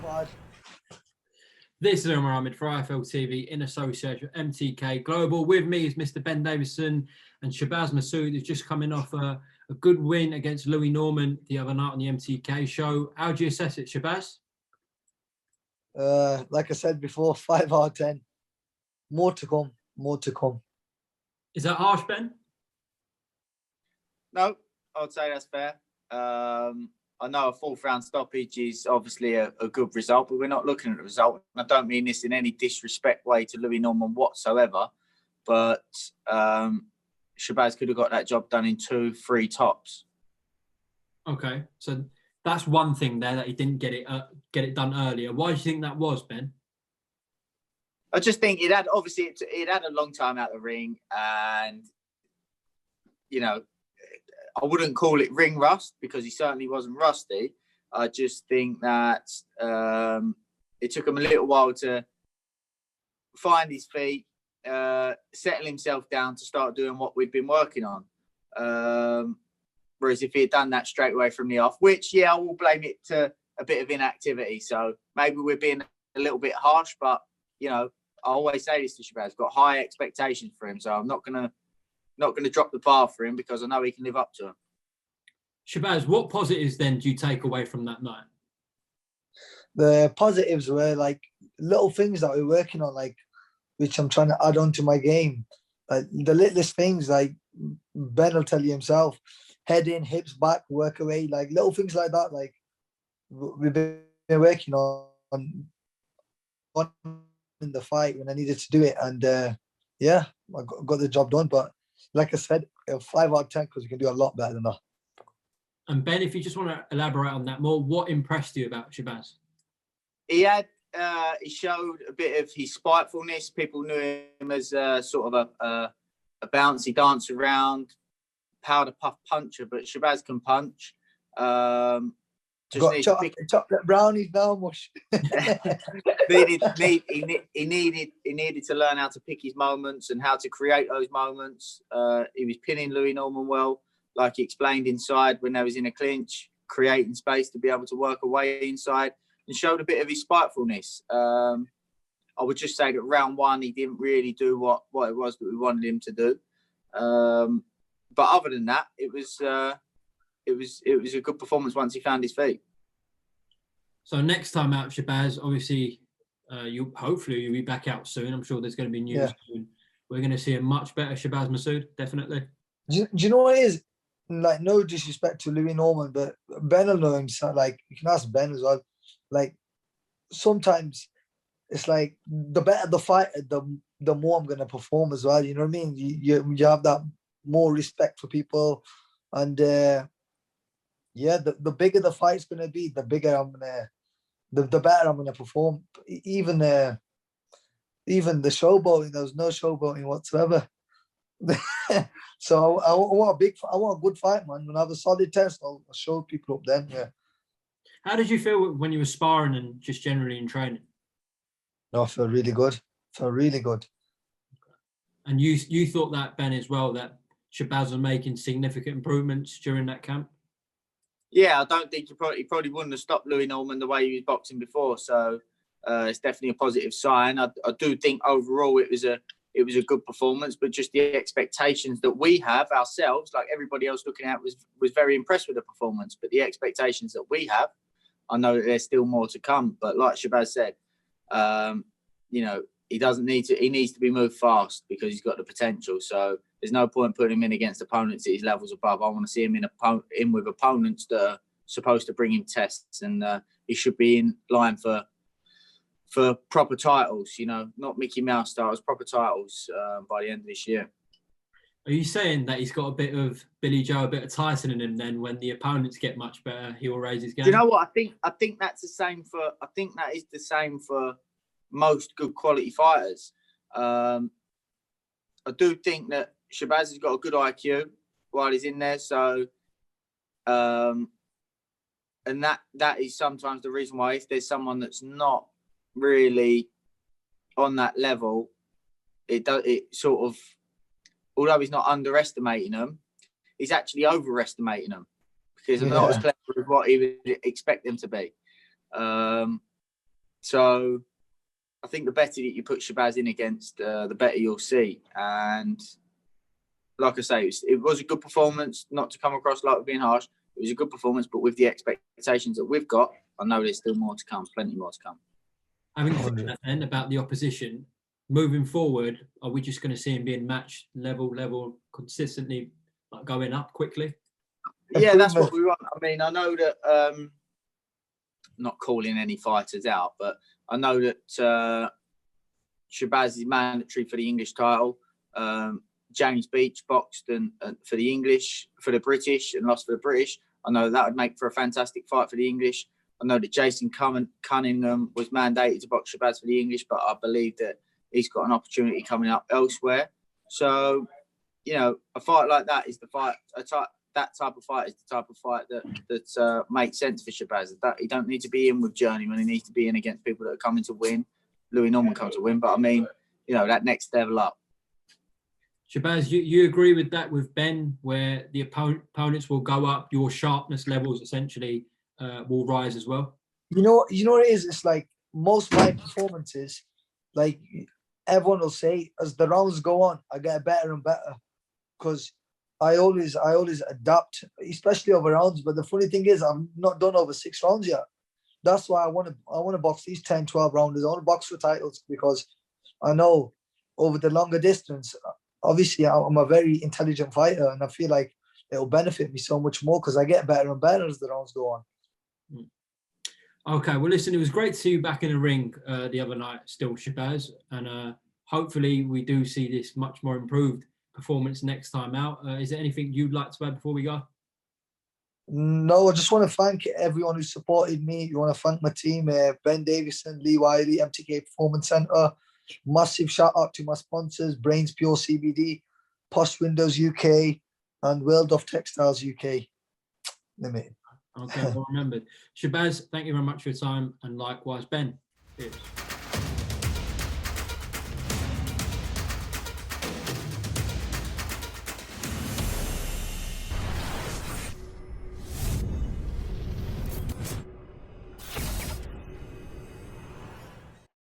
Shabaz. This is Omar Ahmed for IFL TV in association with MTK Global. With me is Mr. Ben Davison and Shabaz Masood, who's just coming off a good win against Louis Norman the other night on the MTK show. How do you assess it, Shabaz? Like I said before, 5 out of 10. More to come. More to come. Is that harsh, Ben? No, I would say that's fair. I know a fourth round stoppage is obviously a good result, but we're not looking at the result. I don't mean this in any disrespect way to Louis Norman whatsoever, but Shabaz could have got that job done in 2-3 tops. Okay, so that's one thing there that he didn't get it done earlier. Why do you think that was, Ben? I just think it had a long time out of the ring, and you know, I wouldn't call it ring rust because he certainly wasn't rusty. I just think that it took him a little while to find his feet, settle himself down to start doing what we'd been working on. Whereas if he had done that straight away from the off, which, yeah, I will blame it to a bit of inactivity. So maybe we're being a little bit harsh, but, you know, I always say this to Shabaz, I've got high expectations for him. So I'm not going to drop the bar for him because I know he can live up to them. Shabaz, what positives then do you take away from that night? The positives were like little things that we're working on, like which I'm trying to add on to my game. Like the littlest things, like Ben will tell you himself, head in, hips back, work away, like little things like that. Like we've been working on in the fight when I needed to do it, and yeah, I got the job done. But like I said, 5 out of 10 because we can do a lot better than that. And Ben, if you just want to elaborate on that more, what impressed you about Shabaz? He showed a bit of his spitefulness. People knew him as sort of a bouncy dance around, powder puff puncher, but Shabaz can punch. Got chocolate brownies now, mush. He needed to learn how to pick his moments and how to create those moments. He was pinning Louis Norman well, like he explained inside when they was in a clinch, creating space to be able to work away inside, and showed a bit of his spitefulness. I would just say that round one he didn't really do what it was that we wanted him to do. But other than that, it was a good performance once he found his feet. So next time out, Shabaz, obviously, hopefully you'll be back out soon. I'm sure there's going to be news soon. We're going to see a much better Shabaz Masood, definitely. Do you know what it is? Like, no disrespect to Louis Norman, but Ben will know himself. Like, you can ask Ben as well. Like, sometimes it's like the better the fight, the more I'm going to perform as well. You know what I mean? You have that more respect for people, and the bigger the fight's going to be, the better I'm going to perform. Even the showboating, there was no showboating whatsoever. So I want a good fight, man. When I have a solid test, I'll show people up then. Yeah. How did you feel when you were sparring and just generally in training? No, I feel really good. And you thought that, Ben, as well, that Shabaz was making significant improvements during that camp? Yeah, I don't think he probably wouldn't have stopped Louis Norman the way he was boxing before. So it's definitely a positive sign. I do think overall it was a good performance, but just the expectations that we have ourselves, like everybody else looking at, was very impressed with the performance. But the expectations that we have, I know that there's still more to come. But like Shabaz said, you know, he needs to be moved fast because he's got the potential. So there's no point putting him in against opponents at his levels above. I want to see him in with opponents that are supposed to bring him tests, and he should be in line for proper titles, you know, not Mickey Mouse titles, proper titles by the end of this year. Are you saying that he's got a bit of Billy Joe, a bit of Tyson in him? Then, when the opponents get much better, he will raise his game. Do you know what I think that's the same for? I think that is the same for most good quality fighters. I do think that Shabaz has got a good IQ while he's in there. So, and that is sometimes the reason why if there's someone that's not really on that level, it sort of, although he's not underestimating them, he's actually overestimating them because they're not as clever as what he would expect them to be. So I think the better that you put Shabaz in against, the better you'll see. And like I say, it was a good performance, not to come across like we're being harsh. It was a good performance, but with the expectations that we've got, I know there's still more to come, plenty more to come. Having said that then about the opposition, moving forward, are we just going to see him being match level, consistently like going up quickly? Yeah, that's what we want. I mean, I know that, not calling any fighters out, but I know that Shabaz is mandatory for the English title. James Beach boxed and for the British and lost for the British. I know that would make for a fantastic fight for the English. I know that Jason Cunningham was mandated to box Shabaz for the English, but I believe that he's got an opportunity coming up elsewhere. So, you know, a fight like that is the fight. That type of fight is the type of fight that makes sense for Shabaz. That he don't need to be in with journeyman. He needs to be in against people that are coming to win. Louis Norman comes to win, but I mean, you know, that next level up. Shabaz, you agree with that with Ben, where the opponents will go up, your sharpness levels essentially will rise as well? You know what it is? It's like most of my performances, like everyone will say, as the rounds go on, I get better and better because I always adapt, especially over rounds. But the funny thing is, I've not done over 6 rounds yet. That's why I want to box these 10, 12 rounders. I want to box for titles because I know over the longer distance, obviously I'm a very intelligent fighter, and I feel like it'll benefit me so much more because I get better and better as the rounds go on. Okay, well, listen, it was great to see you back in the ring the other night still, Shabaz, and hopefully we do see this much more improved performance next time out. Is there anything you'd like to add before we go? No, I just want to thank everyone who supported me. I want to thank my team, Ben Davison, Lee Wiley, MTK Performance Centre. Massive shout out to my sponsors, Brains Pure CBD, Posh Windows UK, and World of Textiles UK Limited. Okay, well remembered. Shabaz, thank you very much for your time, and likewise, Ben. Cheers.